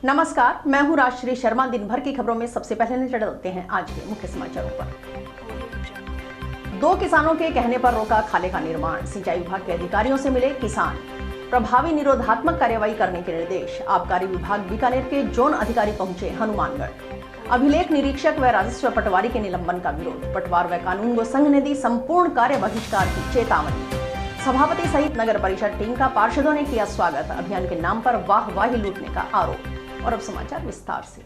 नमस्कार, मैं हूं राजश्री शर्मा। दिन भर की खबरों में सबसे पहले नजर डालते हैं आज के मुख्य समाचारों पर। 2 किसानों के कहने पर रोका खाले का निर्माण, सिंचाई विभाग के अधिकारियों से मिले किसान। प्रभावी निरोधात्मक कार्रवाई करने के निर्देश, आबकारी विभाग बीकानेर के जोन अधिकारी पहुंचे हनुमानगढ़। अभिलेख निरीक्षक व राजस्व पटवारी के निलंबन का विरोध, पटवार व कानूनगो संघ ने दी संपूर्ण कार्य बहिष्कार की चेतावनी। सभापति सहित नगर परिषद टीम का पार्षदों ने किया स्वागत, अभियान के नाम पर वाहवाही लूटने का आरोप। और अब समाचार विस्तार से।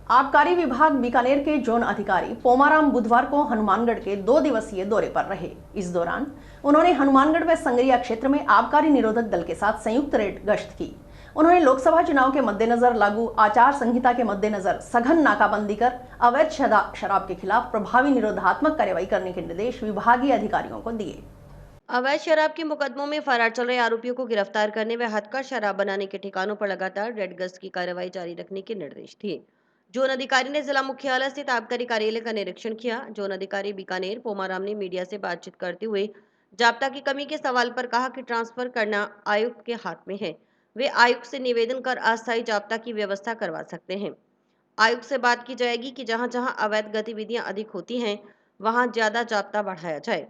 आबकारी विभाग बीकानेर के जोन अधिकारी पोमाराम बुधवार को हनुमानगढ़ के 2 दिवसीय दौरे पर रहे। इस दौरान उन्होंने हनुमानगढ़ व संगरिया क्षेत्र में आबकारी निरोधक दल के साथ संयुक्त रेड गश्त की। उन्होंने लोकसभा चुनाव के मद्देनजर लागू आचार संहिता के मद्देनजर सघन नाकाबंदी कर अवैध शराब के खिलाफ प्रभावी निरोधात्मक कार्रवाई करने के निर्देश विभागीय अधिकारियों को दिए। अवैध शराब के मुकदमों में फरार चल रहे आरोपियों को गिरफ्तार करने व हथकढ़ शराब बनाने के ठिकानों पर लगातार रेड गश्त की कार्रवाई जारी रखने के निर्देश दिए। जोन अधिकारी ने जिला मुख्यालय स्थित आबकारी कार्यालय का निरीक्षण किया। जोन अधिकारी बीकानेर पोमाराम ने मीडिया से बातचीत करते हुए जाब्ता की कमी के सवाल पर कहा कि ट्रांसफर करना आयुक्त के हाथ में है। वे आयुक्त से निवेदन कर अस्थायी जाब्ता की व्यवस्था करवा सकते हैं। आयुक्त से बात की जाएगी कि जहां जहां अवैध गतिविधियां अधिक होती हैं वहां ज्यादा जाब्ता बढ़ाया जाए।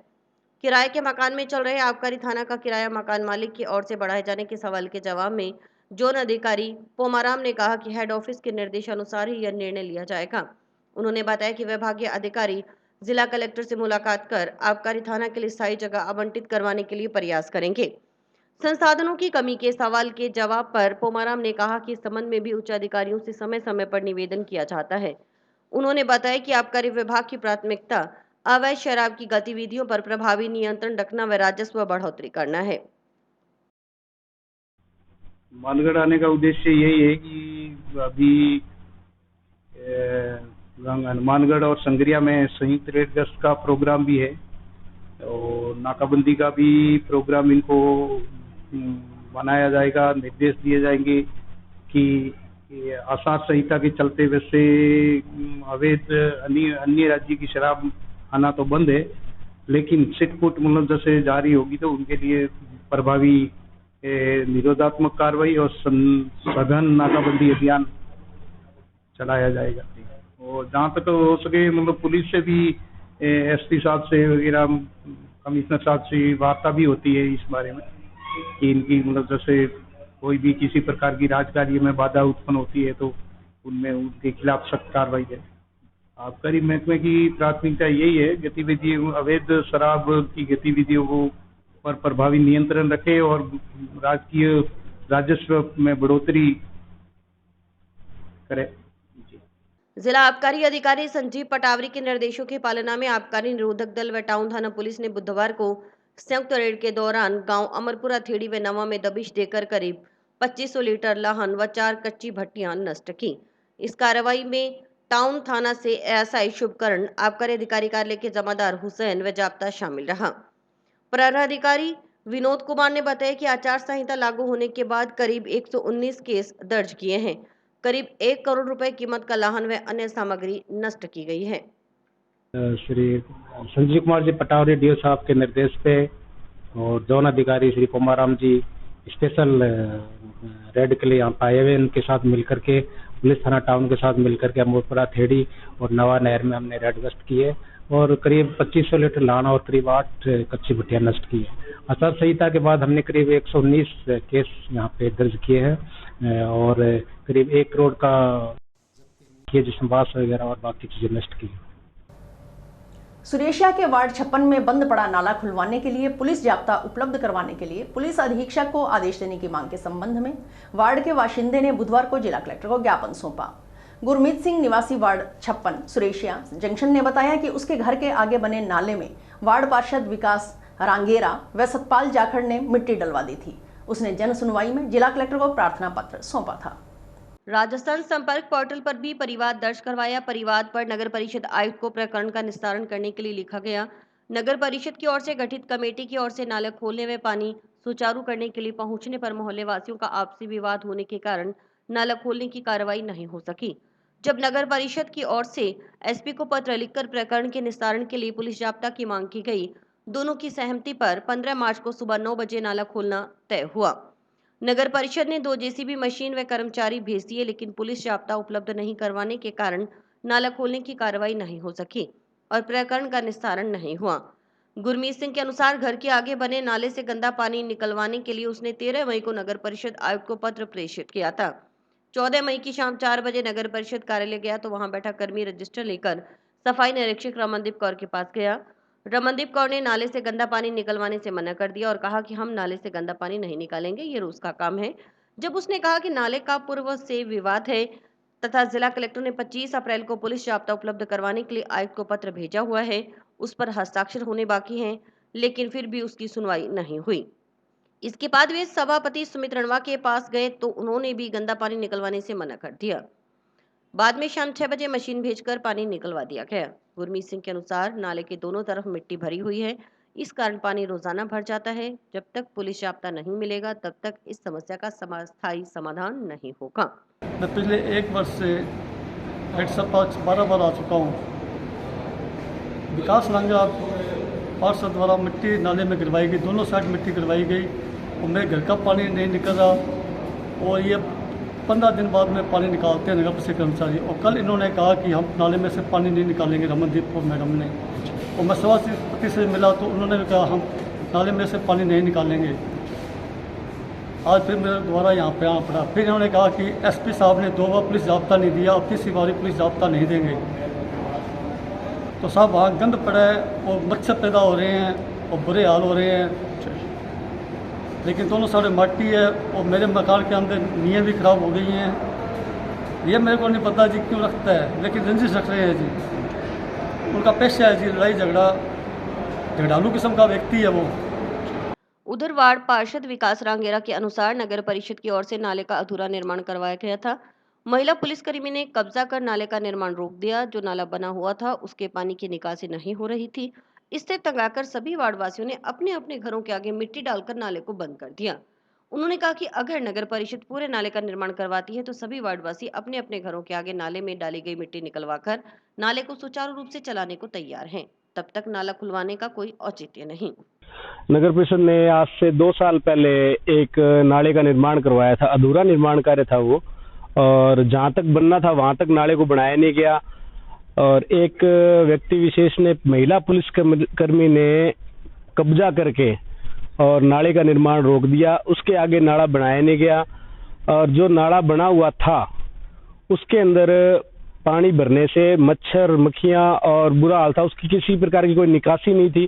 किराए के मकान में चल रहे आबकारी थाना का किराया मकान मालिक की ओर से बढ़ाए जाने के सवाल के जवाब में जोन अधिकारी पोमाराम ने कहा कि हेड ऑफिस के निर्देशानुसार ही यह निर्णय लिया जाएगा। उन्होंने बताया कि विभागीय अधिकारी जिला कलेक्टर से मुलाकात कर आबकारी थाना के लिए स्थायी जगह आवंटित करवाने के लिए प्रयास करेंगे। संसाधनों की कमी के सवाल के जवाब पर पोमाराम ने कहा कि इस संबंध में भी उच्च अधिकारियों से समय समय पर निवेदन किया जाता है। उन्होंने बताया कि आबकारी विभाग की प्राथमिकता अवैध शराब की गतिविधियों पर प्रभावी नियंत्रण रखना व राजस्व बढ़ोतरी करना है। मानगढ़ आने का उद्देश्य यही है कि अभी हनुमानगढ़ और संगरिया में संयुक्त रेड गश्त का प्रोग्राम भी है और नाकाबंदी का भी प्रोग्राम इनको बनाया जाएगा। निर्देश दिए जाएंगे कि आचार संहिता के चलते वैसे अवैध अन्य राज्य की शराब आना तो बंद है, लेकिन छिटपुट मतलब जैसे जारी होगी तो उनके लिए प्रभावी निरोधात्मक कार्रवाई और सघन नाकाबंदी अभियान चलाया जाएगा। और जहाँ तक हो सके मतलब पुलिस से भी एसपी साहब से वगैरह कमिश्नर साहब से वार्ता भी होती है इस बारे में कि इनकी मतलब जैसे कोई भी किसी प्रकार की राजकार्य में बाधा उत्पन्न होती है तो उनमें उनके खिलाफ सख्त कार्रवाई है। आबकारी महकमे की प्राथमिकता यही है गतिविधि अवैध शराब की गतिविधियों को पर प्रभावी नियंत्रण रखे और राजकीय राजस्व में बढ़ोतरी करे। जिला आबकारी अधिकारी संजीव पटावरी के निर्देशों की पालना में आबकारी निरोधक दल व टाउन थाना पुलिस ने बुधवार को संयुक्त रेड के दौरान गांव अमरपुरा थेड़ी व नवा में दबिश देकर करीब 2500 लीटर लाहन व 4 कच्ची भट्टियां नष्ट की। इस कार्रवाई में टाउन थाना से एएसआई शुभकरण, आबकारी अधिकारी कार्यालय के जमादार हुसैन व जाब्ता शामिल रहा। प्रहरी अधिकारी विनोद कुमार ने बताया कि आचार संहिता लागू होने के बाद करीब 119 केस दर्ज किए हैं। करीब 1 करोड़ रुपए कीमत का लाहन व अन्य सामग्री नष्ट की गई है। श्री संजीव कुमार जी पटावरी डीओ साहब के निर्देश पे और जोन अधिकारी श्री पोमाराम जी स्पेशल रेड के लिए यहाँ आए हुए, इनके साथ मिलकर के पुलिस थाना टाउन के साथ मिलकर के अमरपुरा थेड़ी और नवा नहर में हमने रेड गश्त की है और करीब 2500 लीटर लाना और करीब 8 कच्ची भट्टियां नष्ट की है। आचार संहिता के बाद हमने करीब 119 केस यहाँ पे दर्ज किए हैं और करीब 1 करोड़ का किए जिसमें बांस वगैरह और बाकी चीजें नष्ट की। सुरेशिया के वार्ड 56 में बंद पड़ा नाला खुलवाने के लिए पुलिस जाब्ता उपलब्ध करवाने के लिए पुलिस अधीक्षक को आदेश देने की मांग के संबंध में वार्ड के बाशिंदे ने बुधवार को जिला कलेक्टर को ज्ञापन सौंपा। गुरमीत सिंह निवासी वार्ड 56 सुरेशिया जंक्शन ने बताया कि उसके घर के आगे बने नाले में वार्ड पार्षद विकास रांगेरा व सतपाल जाखड़ ने मिट्टी डलवा दी थी। उसने जन सुनवाई में जिला कलेक्टर को प्रार्थना पत्र सौंपा था। राजस्थान संपर्क पोर्टल पर भी परिवाद दर्ज करवाया। परिवाद पर नगर परिषद आयुक्त को प्रकरण का निस्तारण करने के लिए लिखा गया। नगर परिषद की ओर से गठित कमेटी की ओर से नाले खोलने व पानी सुचारू करने के लिए पहुंचने पर मोहल्ले वासियों का आपसी विवाद होने के कारण नाला खोलने की कार्रवाई नहीं हो सकी। जब नगर परिषद की ओर से एसपी को पत्र लिखकर प्रकरण के निस्तारण के लिए पुलिस जाब्ता की मांग की गई। दोनों की सहमति पर 15 मार्च को सुबह 9 बजे नाला खोलना तय हुआ। नगर परिषद ने 2 जेसीबी मशीन व कर्मचारी भेज दिए, लेकिन पुलिस जाब्ता उपलब्ध नहीं करवाने के कारण नाला खोलने की कार्रवाई नहीं हो सकी और प्रकरण का निस्तारण नहीं हुआ। गुरमीत सिंह के अनुसार घर के आगे बने नाले से गंदा पानी निकलवाने के लिए उसने 13 मई को नगर परिषद आयुक्त को पत्र प्रेषित किया था। 14 मई की शाम 4 बजे नगर परिषद कार्यालय गया तो वहां बैठा कर्मी रजिस्टर लेकर सफाई निरीक्षक रमनदीप कौर के पास गया। रमनदीप कौर ने नाले से गंदा पानी निकलवाने से मना कर दिया और कहा कि हम नाले से गंदा पानी नहीं निकालेंगे, ये रोज का काम है। जब उसने कहा कि नाले का पूर्व से विवाद है तथा जिला कलेक्टर ने 25 अप्रैल को पुलिस जाब्ता उपलब्ध करवाने के लिए आयुक्त को पत्र भेजा हुआ है, उस पर हस्ताक्षर होने बाकी हैं, लेकिन फिर भी उसकी सुनवाई नहीं हुई। इसके बाद वे सभापति सुमित रणवा के पास गए तो उन्होंने भी गंदा पानी निकलवाने से मना कर दिया। बाद में शाम 6 बजे मशीन भेजकर पानी निकलवा दिया गया। गुरमीत सिंह के अनुसार नाले के दोनों तरफ मिट्टी भरी हुई है, इस कारण पानी रोजाना भर जाता है। जब तक पुलिस जाब्ता नहीं मिलेगा तब तक इस समस्या का स्थायी समाधान नहीं होगा। मैं पिछले 1 वर्ष से हेड सरपंच 12 बार आ चुका हूँ। विकास लांजा पार्षद द्वारा मिट्टी नाले में गिरवाई गई, दोनों साइड मिट्टी गिरवाई गई और मेरे घर का पानी नहीं निकल रहा और ये 15 दिन बाद में पानी निकालते हैं नगर परिषद कर्मचारी। और कल इन्होंने कहा कि हम नाले में से पानी नहीं निकालेंगे, रमनदीप कौर मैडम ने। और मैं सभापति से मिला तो उन्होंने भी कहा हम नाले में से पानी नहीं निकालेंगे। आज फिर मेरे दोबारा यहाँ पे आना पड़ा। फिर इन्होंने कहा कि एसपी साहब ने 2 बार पुलिस जाब्ता नहीं दिया, अब तीसरी बार पुलिस जाब्ता नहीं देंगे। तो साहब वहाँ गंद पड़ा है और मच्छर पैदा हो रहे हैं और बुरे हाल हो रहे हैं। लेकिन दोनों साइड मट्टी है और मेरे मकान के अंदर नींवें भी खराब हो गई हैं। ये मेरे को नहीं पता जी क्यों रखता है, लेकिन रंजिश रख रहे हैं जी। उनका पेशा है जी लड़ाई झगड़ा, झगड़ालू किस्म का व्यक्ति है वो। उधर वार्ड पार्षद विकास रांगेरा के अनुसार नगर परिषद की ओर से नाले का अधूरा निर्माण करवाया गया था। महिला पुलिसकर्मी ने कब्जा कर नाले का निर्माण रोक दिया। जो नाला बना हुआ था उसके पानी की निकासी नहीं हो रही थी। इससे तंग आकर सभी वार्डवासियों ने अपने अपने घरों के आगे मिट्टी डालकर नाले को बंद कर दिया। उन्होंने कहा कि अगर नगर परिषद पूरे नाले का निर्माण करवाती है तो सभी वार्डवासी अपने अपने घरों के आगे नाले में डाली गई मिट्टी निकलवाकर नाले को सुचारू रूप से चलाने को तैयार हैं। तब तक नाला खुलवाने का कोई औचित्य नहीं। नगर परिषद ने आज से 2 साल पहले एक नाले का निर्माण करवाया था, अधूरा निर्माण कार्य था वो, और जहां तक बनना था वहां तक नाले को बनाया नहीं गया। और एक व्यक्ति विशेष ने, महिला पुलिस कर्मी ने कब्जा करके और नाले का निर्माण रोक दिया। उसके आगे नाला बनाया नहीं गया और जो नाला बना हुआ था उसके अंदर पानी भरने से मच्छर, मक्खियां और बुरा हाल था। उसकी किसी प्रकार की कोई निकासी नहीं थी,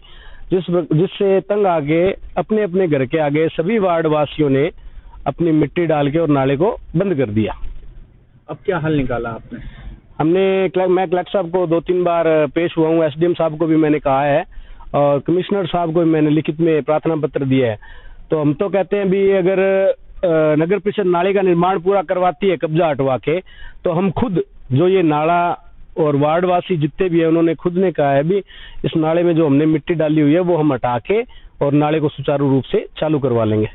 जिससे तंग आके अपने अपने घर के आगे सभी वार्ड वासियों ने अपनी मिट्टी डाल के और नाले को बंद कर दिया। अब क्या हल निकाला आपने? मैं कलेक्टर साहब को 2-3 बार पेश हुआ हूँ, एसडीएम साहब को भी मैंने कहा है और कमिश्नर साहब को भी मैंने लिखित में प्रार्थना पत्र दिया है। तो हम तो कहते हैं भी अगर नगर परिषद नाले का निर्माण पूरा करवाती है कब्जा हटवा के, तो हम खुद जो ये नाला और वार्डवासी जितने भी है उन्होंने खुद ने कहा है भी इस नाले में जो हमने मिट्टी डाली हुई है वो हम हटा के और नाले को सुचारू रूप से चालू करवा लेंगे।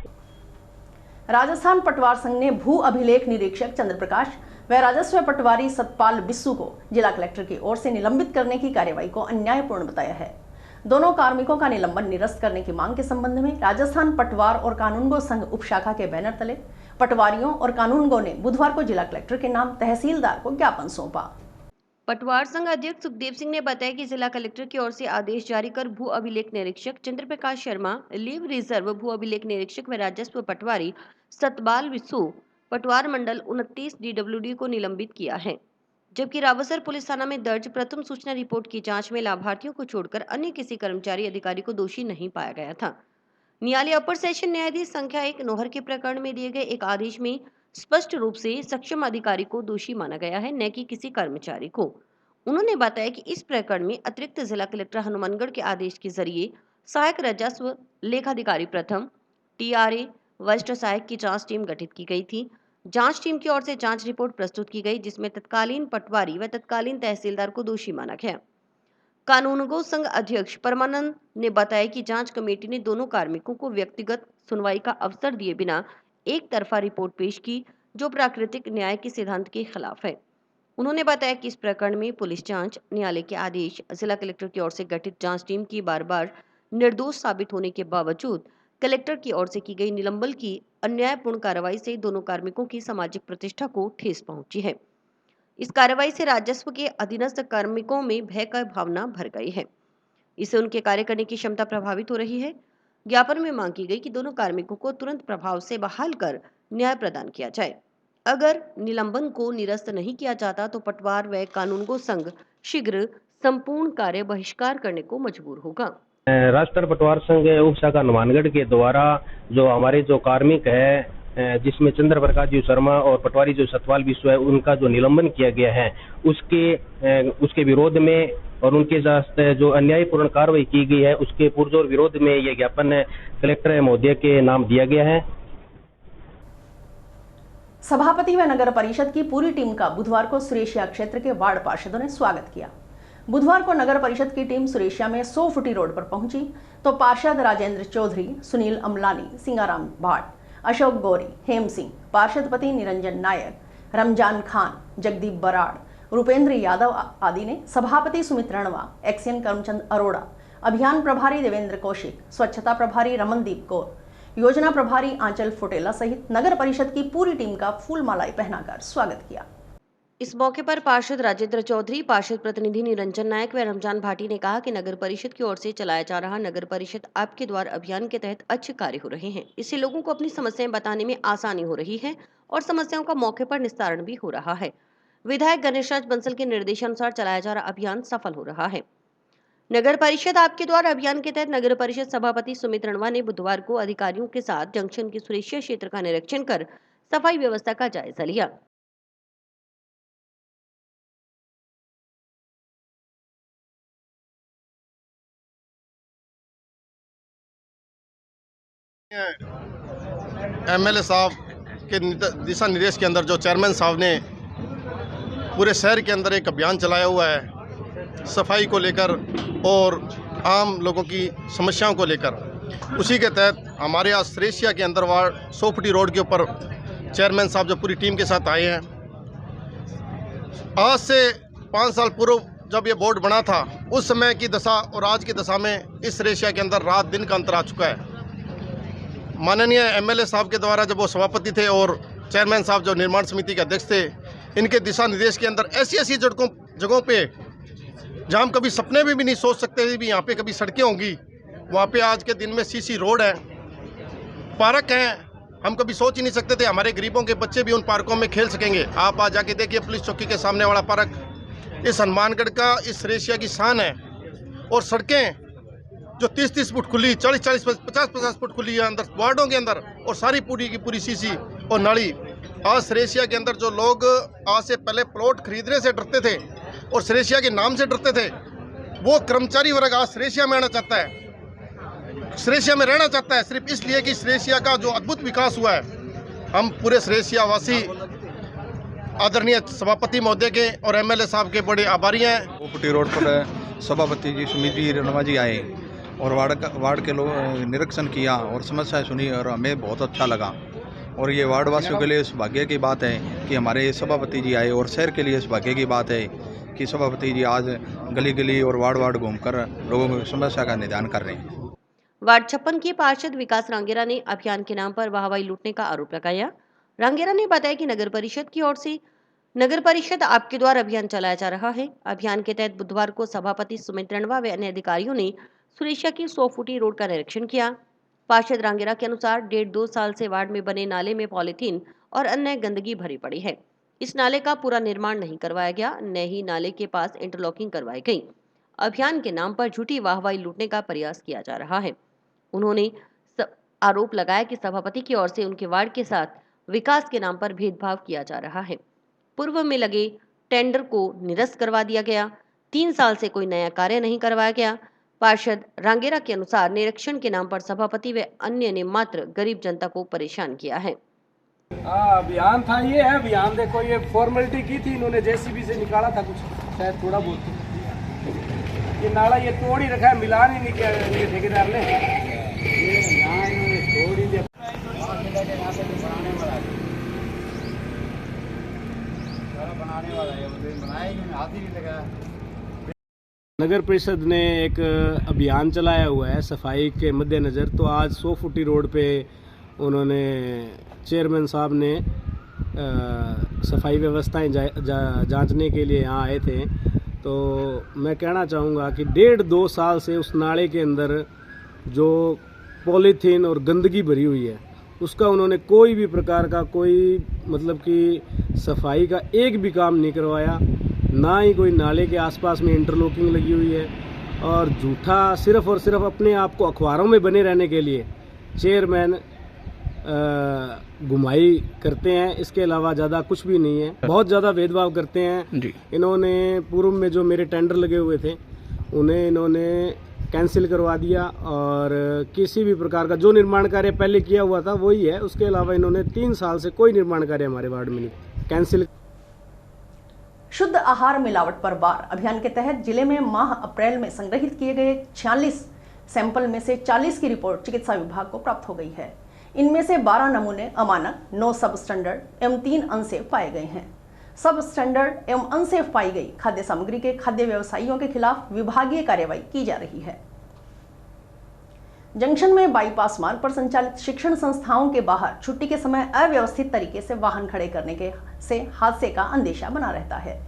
राजस्थान पटवार संघ ने भू अभिलेख निरीक्षक चंद्रप्रकाश व राजस्व पटवारी सतपाल बिस्सू को जिला कलेक्टर की ओर से निलंबित करने की कार्यवाही को अन्यायपूर्ण बताया है। दोनों कार्मिकों का निलंबन निरस्त करने की मांग के संबंध में राजस्थान पटवार और कानूनगो संघ उपशाखा के बैनर तले पटवारियों और कानूनगो ने बुधवार को जिला कलेक्टर के नाम तहसीलदार को ज्ञापन सौंपा। पटवार संघ अध्यक्ष सुखदेव सिंह ने बताया कि जिला कलेक्टर की ओर से आदेश जारी कर भू अभिलेख निरीक्षक चंद्रप्रकाश शर्मा, लीव रिजर्व भू अभिलेख निरीक्षक व राजस्व पटवारी सतपाल बिस्सू पटवार मंडल 29 DWD को निलंबित किया है। जबकि रावसर पुलिस थाना में दर्ज प्रथम सूचना रिपोर्ट की जांच में लाभार्थियों को छोड़कर अन्य किसी कर्मचारी अधिकारी को दोषी नहीं पाया गया था। न्यायालय अपर सेशन न्यायाधीश संख्या 1 नोहर के प्रकरण में दिए गए एक आदेश में स्पष्ट रूप से सक्षम अधिकारी को दोषी माना गया है, न कि किसी कर्मचारी को। उन्होंने बताया कि इस प्रकरण में अतिरिक्त जिला कलेक्टर हनुमानगढ़ के आदेश के जरिए सहायक राजस्व लेखाधिकारी प्रथम TRA वरिष्ठ सहायक की जांच टीम गठित की गई थी। जांच टीम की ओर से जांच रिपोर्ट प्रस्तुत की गई, जिसमें तत्कालीन पटवारी व तत्कालीन तहसीलदार को दोषी माना गया। कानूनगो संघ अध्यक्ष परमानंद ने बताया कि जांच कमेटी ने दोनों कार्मिकों को व्यक्तिगत सुनवाई का अवसर दिए बिना एक तरफा रिपोर्ट पेश की, जो प्राकृतिक न्याय के सिद्धांत के खिलाफ है। उन्होंने बताया कि इस प्रकरण में पुलिस जांच, न्यायालय के आदेश, जिला कलेक्टर की ओर से गठित जांच टीम की बार बार निर्दोष साबित होने के बावजूद कलेक्टर की ओर से की गई निलंबन की अन्यायपूर्ण कार्रवाई से दोनों कार्मिकों की सामाजिक प्रतिष्ठा को ठेस पहुंची है। इस कार्रवाई से राजस्व के अधीनस्थ कार्मिकों में भय का भावना भर गई है। इससे उनके कार्य करने की क्षमता प्रभावित हो रही है। ज्ञापन में मांग की गई कि दोनों कार्मिकों को तुरंत प्रभाव से बहाल कर न्याय प्रदान किया जाए। अगर निलंबन को निरस्त नहीं किया जाता तो पटवार व कानूनगो संघ शीघ्र संपूर्ण कार्य बहिष्कार करने को मजबूर होगा। राष्ट्र पटवार संघ उप शाखा हनुमानगढ़ के द्वारा जो हमारे जो कार्मिक है, जिसमें चंद्र प्रकाश जी शर्मा और पटवारी जो सतपाल विश्व है, उनका जो निलंबन किया गया है उसके विरोध में और उनके साथ जो अन्यायपूर्ण कार्रवाई की गई है उसके पुरजोर विरोध में ये ज्ञापन कलेक्टर महोदय के नाम दिया गया है। सभापति व नगर परिषद की पूरी टीम का बुधवार को सुरेशिया क्षेत्र के वार्ड पार्षदों ने स्वागत किया। बुधवार को नगर परिषद की टीम सुरेशिया में 100 फुटी रोड पर पहुंची तो पार्षद राजेंद्र चौधरी, सुनील अमलानी, सिंगाराम भाट, अशोक गौरी, हेम सिंह, पार्षदपति निरंजन नायर, रमजान खान, जगदीप बराड़, रूपेंद्र यादव आदि ने सभापति सुमित रणवा, एक्सियन करमचंद अरोड़ा, अभियान प्रभारी देवेंद्र कौशिक, स्वच्छता प्रभारी रमनदीप कौर, योजना प्रभारी आंचल फुटेला सहित नगर परिषद की पूरी टीम का फूल मालाएं पहनाकर स्वागत किया। इस मौके पर पार्षद राजेंद्र चौधरी, पार्षद प्रतिनिधि निरंजन नायक व रमजान भाटी ने कहा कि नगर परिषद की ओर से चलाया जा रहा नगर परिषद आपके द्वार अभियान के तहत अच्छे कार्य हो रहे हैं। इससे लोगों को अपनी समस्याएं बताने में आसानी हो रही है और समस्याओं का मौके पर निस्तारण भी हो रहा है। विधायक गणेश राज बंसल के निर्देशानुसार चलाया जा रहा अभियान सफल हो रहा है। नगर परिषद आपके द्वार अभियान के तहत नगर परिषद सभापति सुमित रणवा ने बुधवार को अधिकारियों के साथ जंक्शन के सुरेशिया क्षेत्र का निरीक्षण कर सफाई व्यवस्था का जायजा लिया। एमएलए साहब के दिशा निर्देश के अंदर जो चेयरमैन साहब ने पूरे शहर के अंदर एक अभियान चलाया हुआ है सफाई को लेकर और आम लोगों की समस्याओं को लेकर, उसी के तहत हमारे यहाँ सुरेशिया के अंदर वार्ड 100 फुटी रोड के ऊपर चेयरमैन साहब जो पूरी टीम के साथ आए हैं। आज से 5 साल पूर्व जब ये बोर्ड बना था उस समय की दशा और आज की दशा में इस सुरेशिया के अंदर रात दिन का अंतर आ चुका है। माननीय एमएलए साहब के द्वारा जब वो सभापति थे और चेयरमैन साहब जो निर्माण समिति के अध्यक्ष थे, इनके दिशा निर्देश के अंदर ऐसी ऐसी जगहों पे जहाँ हम कभी सपने में भी नहीं सोच सकते थे भी यहाँ पे कभी सड़कें होंगी, वहाँ पे आज के दिन में सीसी रोड है, पार्क हैं, हम कभी सोच ही नहीं सकते थे हमारे गरीबों के बच्चे भी उन पार्कों में खेल सकेंगे। आप आज जाके देखिए पुलिस चौकी के सामने वाला पार्क इस हनुमानगढ़ का, इस सुरेशिया की शान है। और सड़कें जो 30-30 फुट खुली, 40-40, 50-50 फुट खुली है अंदर वार्डों के अंदर, और सारी पूरी की पूरी सीसी और नाली। आज सुरेशिया के अंदर जो लोग आज से पहले प्लॉट खरीदने से डरते थे और सुरेशिया के नाम से डरते थे, वो कर्मचारी वर्ग आज सुरेशिया में आना चाहता है, सुरेशिया में रहना चाहता है, सिर्फ इसलिए कि सुरेशिया का जो अद्भुत विकास हुआ है। हम पूरे सुरेशिया वासी आदरणीय सभापति महोदय के और एमएलए साहब के बड़े आभारी हैं। 100 फुटी रोड पर सभापति जी सुमित जी रणवा जी आए और वार्ड के लोग निरीक्षण किया और समस्याएं सुनी और हमें बहुत अच्छा लगा। और ये वार्ड वासियों के लिए सौभाग्य की बात है कि हमारे सभापति जी आए और शहर के लिए सौभाग्य की बात है कि सभापति जी आज गली गली और वार्ड घूमकर लोगों की समस्या का निदान कर रहे हैं। वार्ड 56 की पार्षद विकास रांगेरा ने अभियान के नाम पर वाहवाही लूटने का आरोप लगाया। रांगेरा ने बताया कि नगर परिषद की ओर से नगर परिषद आपके द्वार अभियान चलाया जा रहा है। अभियान के तहत बुधवार को सभापति सुमित रणवा व अन्य अधिकारियों ने सुरेशिया की 100 फुटी रोड का निरीक्षण किया। पार्षद रांगेरा के अनुसार 1.5-2 साल से वार्ड में बने नाले में पॉलीथीन और अन्य गंदगी भरी पड़ी है। इस नाले का पूरा निर्माण नहीं करवाया गया, न ही नाले के पास इंटरलॉकिंग करवाई गई। अभियान के नाम पर झूठी वाहवाही लूटने का प्रयास किया जा रहा है। उन्होंने आरोप लगाया कि सभापति की ओर से उनके वार्ड के साथ विकास के नाम पर भेदभाव किया जा रहा है। पूर्व में लगे टेंडर को निरस्त करवा दिया गया। 3 साल से कोई नया कार्य नहीं करवाया गया। पार्षद रांगेरा के अनुसार निरीक्षण के नाम पर सभापति व अन्य ने मात्र गरीब जनता को परेशान किया है। अभियान था, ये है अभियान। देखो ये फॉर्मेलिटी की थी, इन्होंने जेसीबी से निकाला था कुछ, शायद थोड़ा बहुत। ये नाला ये तोड़ ही रखा है, मिलान ही नहीं किया ठेकेदार ने। ये यहाँ इन्होंने तोड़ ही दिया। नगर परिषद ने एक अभियान चलाया हुआ है सफाई के मद्देनज़र। तो आज 100 फुटी रोड पे उन्होंने चेयरमैन साहब ने सफाई व्यवस्थाएं जांचने के लिए यहाँ आए थे। तो मैं कहना चाहूँगा कि 1.5-2 साल से उस नाले के अंदर जो पॉलीथीन और गंदगी भरी हुई है उसका उन्होंने कोई भी प्रकार का कोई मतलब कि सफाई का एक भी काम नहीं करवाया, ना ही कोई नाले के आसपास में इंटरलॉकिंग लगी हुई है। और झूठा सिर्फ और सिर्फ अपने आप को अखबारों में बने रहने के लिए चेयरमैन घुमाई करते हैं, इसके अलावा ज़्यादा कुछ भी नहीं है। बहुत ज़्यादा भेदभाव करते हैं जी। इन्होंने पूर्व में जो मेरे टेंडर लगे हुए थे उन्हें इन्होंने कैंसिल करवा दिया और किसी भी प्रकार का जो निर्माण कार्य पहले किया हुआ था वही है, उसके अलावा इन्होंने 3 साल से कोई निर्माण कार्य हमारे वार्ड में नहीं कैंसिल। शुद्ध आहार मिलावट पर वार अभियान के तहत जिले में माह अप्रैल में संग्रहित किए गए 46 सैंपल में से 40 की रिपोर्ट चिकित्सा विभाग को प्राप्त हो गई है। इनमें से 12 नमूने अमानक, 9 सब स्टैंडर्ड एवं 3 अनसेफ पाए गए हैं। सब स्टैंडर्ड एवं अनसेफ पाई गई खाद्य सामग्री के खाद्य व्यवसायियों के खिलाफ विभागीय कार्रवाई की जा रही है। जंक्शन में बाईपास मार्ग पर संचालित शिक्षण संस्थाओं के बाहर छुट्टी के समय अव्यवस्थित तरीके से वाहन खड़े करने से हादसे का अंदेशा बना रहता है।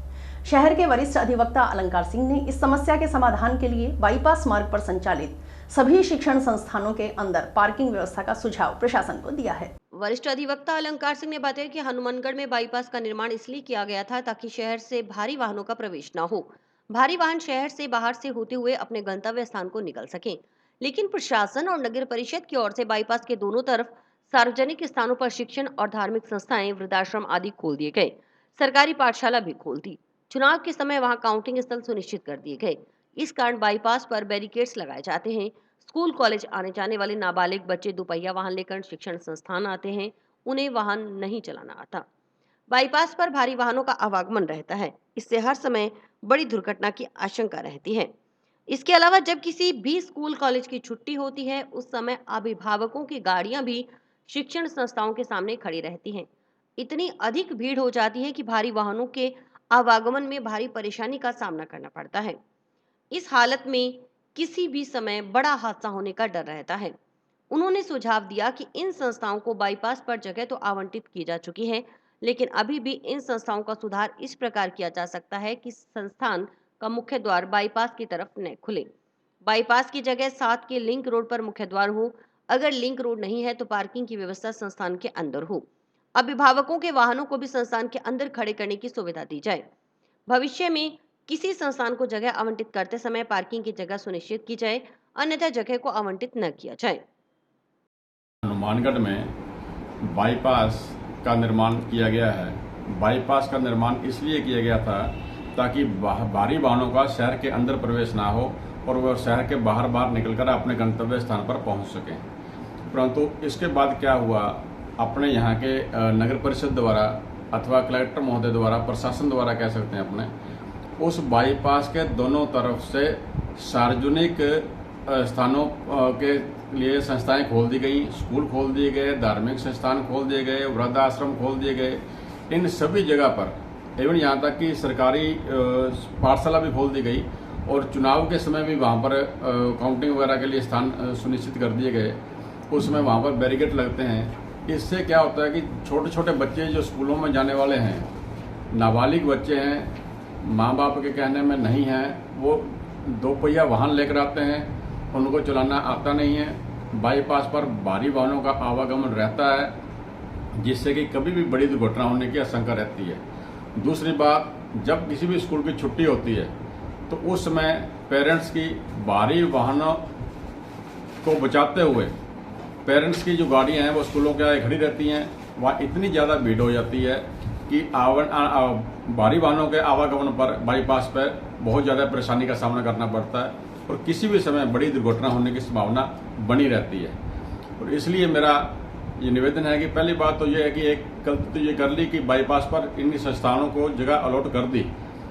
शहर के वरिष्ठ अधिवक्ता अलंकार सिंह ने इस समस्या के समाधान के लिए बाईपास मार्ग पर संचालित सभी शिक्षण संस्थानों के अंदर पार्किंग व्यवस्था का सुझाव प्रशासन को दिया है। वरिष्ठ अधिवक्ता अलंकार सिंह ने बताया कि हनुमानगढ़ में बाईपास का निर्माण इसलिए किया गया था ताकि शहर से भारी वाहनों का प्रवेश न हो। भारी वाहन शहर से बाहर से होते हुए अपने गंतव्य स्थान को निकल सकें, लेकिन प्रशासन और नगर परिषद की ओर से बाईपास के दोनों तरफ सार्वजनिक स्थानों पर शिक्षण और धार्मिक संस्थाएं, वृद्धाश्रम आदि खोल दिए गए। सरकारी पाठशाला भी खोल दी। चुनाव के समय वहां काउंटिंग स्थल सुनिश्चित कर दिए गए। इस कारण बाईपास पर बैरिकेड्स लगाए जाते हैं। स्कूल कॉलेज आने जाने वाले नाबालिग बच्चे दोपहिया वाहन लेकर शिक्षण संस्थान आते हैं, उन्हें वाहन नहीं चलाना आता। बाईपास पर भारी वाहनों का आवागमन रहता है, इससे हर समय बड़ी दुर्घटना की आशंका रहती है। इसके अलावा जब किसी भी स्कूल कॉलेज की छुट्टी होती है उस समय अभिभावकों की गाड़ियां भी शिक्षण संस्थाओं के सामने खड़ी रहती हैं। इतनी अधिक भीड़ हो जाती है कि भारी वाहनों के आवागमन में भारी परेशानी का सामना करना पड़ता है। इस हालत में किसी भी समय बड़ा हादसा होने का डर रहता है। उन्होंने सुझाव दिया कि इन संस्थाओं को बाईपास पर जगह तो आवंटित की जा चुकी है, लेकिन अभी भी इन संस्थाओं का सुधार इस प्रकार किया जा सकता है कि संस्थान का मुख्य द्वार बाईपास की तरफ न खुले। बाईपास की जगह साथ के लिंक रोड पर मुख्य द्वार हो। अगर लिंक रोड नहीं है तो पार्किंग की व्यवस्था संस्थान के अंदर हो। अभिभावकों के वाहनों को भी संस्थान के अंदर खड़े करने की सुविधा दी जाए। भविष्य में किसी संस्थान को जगह आवंटित करते समय पार्किंग की जगह सुनिश्चित की जाए, अन्यथा जगह को आवंटित न किया जाए। हनुमानगढ़ में बाईपास का निर्माण किया गया है। बाईपास का निर्माण इसलिए किया गया था ताकि भारी वाहनों का शहर के अंदर प्रवेश ना हो और वह शहर के बाहर निकलकर अपने गंतव्य स्थान पर पहुंच सकें। परंतु इसके बाद क्या हुआ, अपने यहाँ के नगर परिषद द्वारा अथवा कलेक्टर महोदय द्वारा, प्रशासन द्वारा कह सकते हैं अपने, उस बाईपास के दोनों तरफ से सार्वजनिक स्थानों के लिए संस्थाएं खोल दी गई, स्कूल खोल दिए गए, धार्मिक संस्थान खोल दिए गए, वृद्धाश्रम खोल दिए गए। इन सभी जगह पर एवं यहाँ तक कि सरकारी पाठशाला भी खोल दी गई और चुनाव के समय भी वहाँ पर काउंटिंग वगैरह के लिए स्थान सुनिश्चित कर दिए गए। उसमें वहाँ पर बैरिकेड लगते हैं। इससे क्या होता है कि छोटे छोटे बच्चे जो स्कूलों में जाने वाले हैं, नाबालिग बच्चे हैं, माँ बाप के कहने में नहीं हैं, वो दोपहिया वाहन लेकर आते हैं, उनको चलाना आता नहीं है। बाईपास पर भारी वाहनों का आवागमन रहता है, जिससे कि कभी भी बड़ी दुर्घटना होने की आशंका रहती है। दूसरी बात, जब किसी भी स्कूल की छुट्टी होती है तो उस समय पेरेंट्स की भारी वाहनों को बचाते हुए पेरेंट्स की जो गाड़ियां हैं वो स्कूलों के आगे खड़ी रहती हैं। वहाँ इतनी ज़्यादा भीड़ हो जाती है कि भारी वाहनों के आवागमन पर बाईपास पर बहुत ज़्यादा परेशानी का सामना करना पड़ता है और किसी भी समय बड़ी दुर्घटना होने की संभावना बनी रहती है। और इसलिए मेरा ये निवेदन है कि पहली बात तो ये है कि एक गलती तो ये कर ली कि बाईपास पर इन संस्थानों को जगह अलॉट कर दी,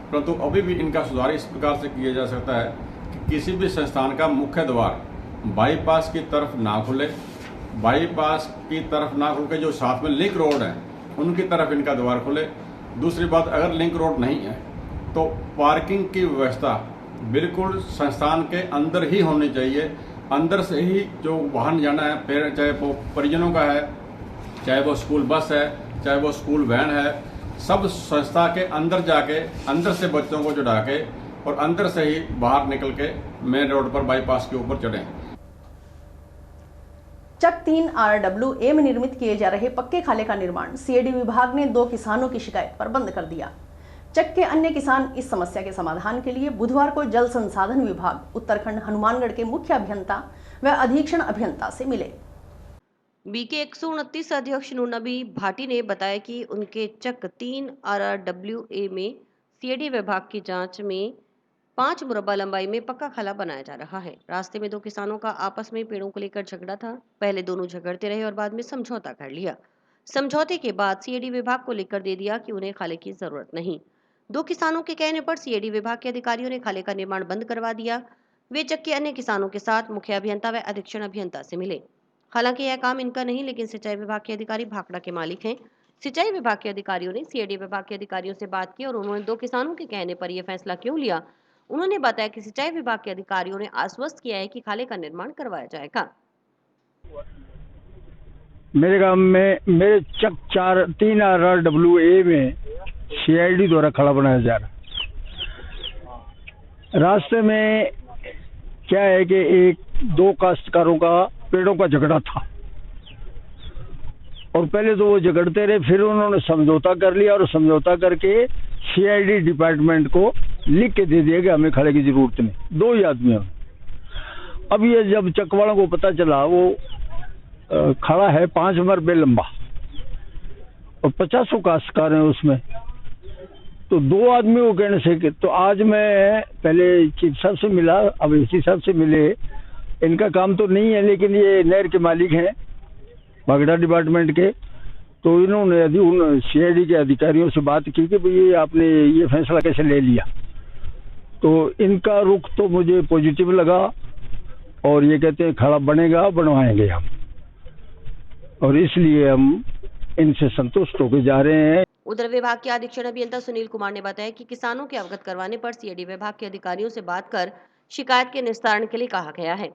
परंतु अभी भी इनका सुधार इस प्रकार से किया जा सकता है कि किसी भी संस्थान का मुख्य द्वार बाईपास की तरफ ना खुले, बाईपास की तरफ ना खुल के जो साथ में लिंक रोड है उनकी तरफ इनका द्वार खुले। दूसरी बात, अगर लिंक रोड नहीं है तो पार्किंग की व्यवस्था बिल्कुल संस्थान के अंदर ही होनी चाहिए। अंदर से ही जो वाहन जाना है, फिर चाहे वो परिजनों का है, चाहे वो स्कूल बस है, चाहे वो स्कूल वैन है, सब संस्था के अंदर जाके अंदर से बच्चों को जुड़ा के और अंदर से ही बाहर निकल के मेन रोड पर बाईपास के ऊपर चढ़ें। चक 3 RWA में निर्मित किए जा रहे पक्के खाले का निर्माण सीएडी विभाग ने 2 किसानों की शिकायत पर बंद कर दिया। चक के अन्य किसान इस समस्या के समाधान के लिए बुधवार को जल संसाधन विभाग उत्तराखंड हनुमानगढ़ के मुख्य अभियंता व अधीक्षण अभियंता से मिले। बीके 129 अध्यक्ष नूरनबी भाटी ने बताया कि उनके चक 3 RWA में सीएडी विभाग की जांच में 5 मुरब्बा लंबाई में पक्का खाला बनाया जा रहा है। रास्ते में 2 किसानों का आपस में पेड़ों को लेकर झगड़ा था। पहले दोनों झगड़ते रहे और बाद में समझौता कर लिया। समझौते के बाद सीएडी विभाग को लिखकर दे दिया कि उन्हें खाले की जरूरत नहीं। 2 किसानों के कहने पर सीएडी विभाग के अधिकारियों ने खाले का निर्माण बंद करवा दिया। वे चक के अन्य किसानों के साथ मुख्य अभियंता व अधीक्षण अभियंता से मिले। हालांकि यह काम इनका नहीं, लेकिन सिंचाई विभाग के अधिकारी भाखड़ा के मालिक हैं। सिंचाई विभाग के अधिकारियों ने सीएडी विभाग के अधिकारियों से बात की और उन्होंने 2 किसानों के कहने पर यह फैसला क्यों लिया, उन्होंने बताया कि सिंचाई विभाग के अधिकारियों ने आश्वस्त किया है कि खाले का निर्माण करवाया जाएगा। मेरे गांव में मेरे चक 3 RWA में सीआईडी द्वारा खाला बनाया जा रहा है। रास्ते में क्या है कि 1-2 काश्तकारों का पेड़ों का झगड़ा था और पहले तो वो झगड़ते रहे, फिर उन्होंने समझौता कर लिया और समझौता करके सीआईडी डिपार्टमेंट को लिख के दे दिया कि हमें खाले की जरूरत नहीं। 2 ही आदमी हैं। अब ये जब चक वालों को पता चला, वो खड़ा है 5 मरबे लंबा और 50 काश्तकार हैं उसमें, तो 2 आदमी को कहने से तो आज मैं पहले चीफ साहब से मिला, अब एसी साहब से मिले। इनका काम तो नहीं है, लेकिन ये नहर के मालिक हैं भाखड़ा डिपार्टमेंट के, तो इन्होंने उन सीआईडी के अधिकारियों से बात की कि भाई आपने ये फैसला कैसे ले लिया। तो इनका रुख तो मुझे पॉजिटिव लगा और ये कहते हैं खाला बनेगा, बनवाएंगे हम, और इसलिए हम इनसे संतुष्ट होकर जा रहे हैं। उधर विभाग के अधीक्षण अभियंता सुनील कुमार ने बताया कि किसानों के अवगत करवाने पर सीएडी विभाग के अधिकारियों से बात कर शिकायत के निस्तारण के लिए कहा गया है।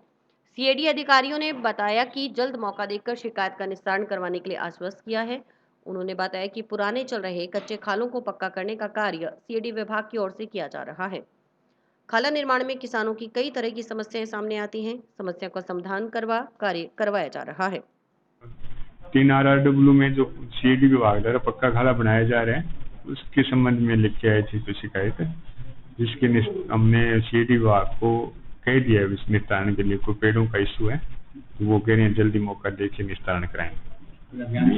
सीएडी अधिकारियों ने बताया कि जल्द मौका देकर शिकायत का निस्तारण करवाने के लिए आश्वस्त किया है। उन्होंने बताया कि पुराने चल रहे कच्चे खालों को पक्का करने का कार्य सीएडी विभाग की ओर से किया जा रहा है। खाला निर्माण में किसानों की कई तरह की समस्याएं सामने आती हैं। समस्या का समाधान कार्य करवाया जा रहा है। 3 RRW में जो सीएडी विभाग द्वारा पक्का खाला बनाया जा रहा है, उसके संबंध में लिख के आए थे तो शिकायत है, जिसके हमने सीएडी विभाग को कह दिया है इस निस्तारण के लिए। कोई पेड़ों का इशू है तो वो कह रहे हैं जल्दी मौका देके निस्तारण कराएंगे।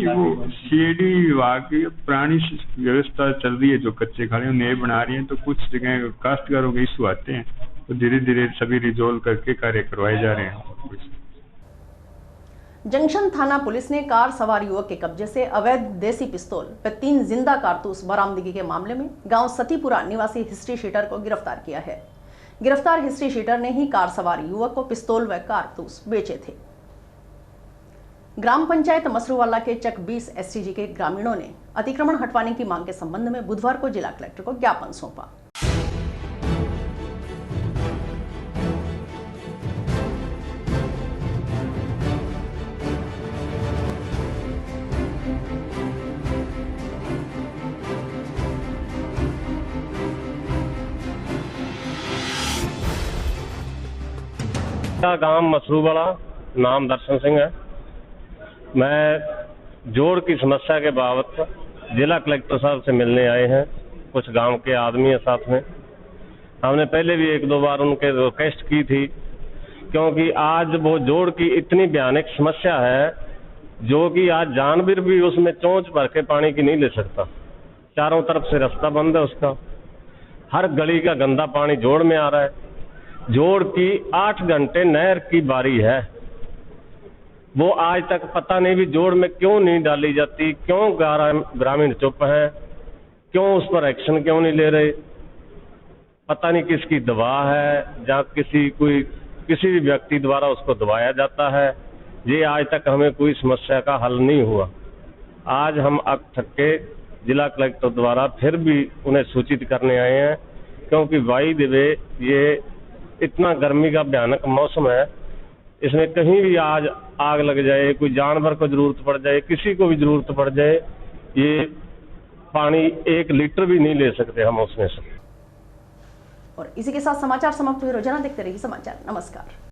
वो सीएडी विभाग की पुरानी व्यवस्था चल रही है, जो कच्चे खाले नए बना रही है, तो कुछ जगह काश्तकारों के इशू आते हैं तो धीरे धीरे सभी रिजोल्व करके कार्य करवाए जा रहे हैं। जंक्शन थाना पुलिस ने कार सवार युवक के कब्जे से अवैध देसी पिस्तौल व 3 जिंदा कारतूस बरामदगी के मामले में गांव सतीपुरा निवासी हिस्ट्री शीटर को गिरफ्तार किया है। गिरफ्तार हिस्ट्री शीटर ने ही कार सवार युवक को पिस्तौल व कारतूस बेचे थे। ग्राम पंचायत मसरूवाला के चक 20 एसटीजी के ग्रामीणों ने अतिक्रमण हटवाने की मांग के संबंध में बुधवार को जिला कलेक्टर को ज्ञापन सौंपा। गांव मसरूवाला, नाम दर्शन सिंह है। मैं जोड़ की समस्या के बाबत जिला कलेक्टर साहब से मिलने आए हैं। कुछ गांव के आदमी है साथ में। हमने पहले भी 1-2 बार उनके रिक्वेस्ट की थी, क्योंकि आज वो जोड़ की इतनी भयानक समस्या है जो कि आज जानवर भी उसमें चोंच भर के पानी की नहीं ले सकता। चारों तरफ से रास्ता बंद है उसका। हर गली का गंदा पानी जोड़ में आ रहा है। जोड़ की 8 घंटे नहर की बारी है, वो आज तक पता नहीं भी जोड़ में क्यों नहीं डाली जाती, क्यों ग्रामीण चुप हैं, क्यों उस पर एक्शन क्यों नहीं ले रहे। पता नहीं किसकी दवा है या किसी भी व्यक्ति द्वारा उसको दबाया जाता है। ये आज तक हमें कोई समस्या का हल नहीं हुआ। आज हम अक थक के जिला कलेक्टर द्वारा फिर भी उन्हें सूचित करने आए हैं, क्योंकि वाई दिवे ये इतना गर्मी का भयानक मौसम है, इसमें कहीं भी आज आग लग जाए, कोई जानवर को जरूरत पड़ जाए, किसी को भी जरूरत पड़ जाए, ये पानी 1 लीटर भी नहीं ले सकते हम उसमें से। और इसी के साथ समाचार समाप्त हुए। रोजाना देखते रहिए समाचार। नमस्कार।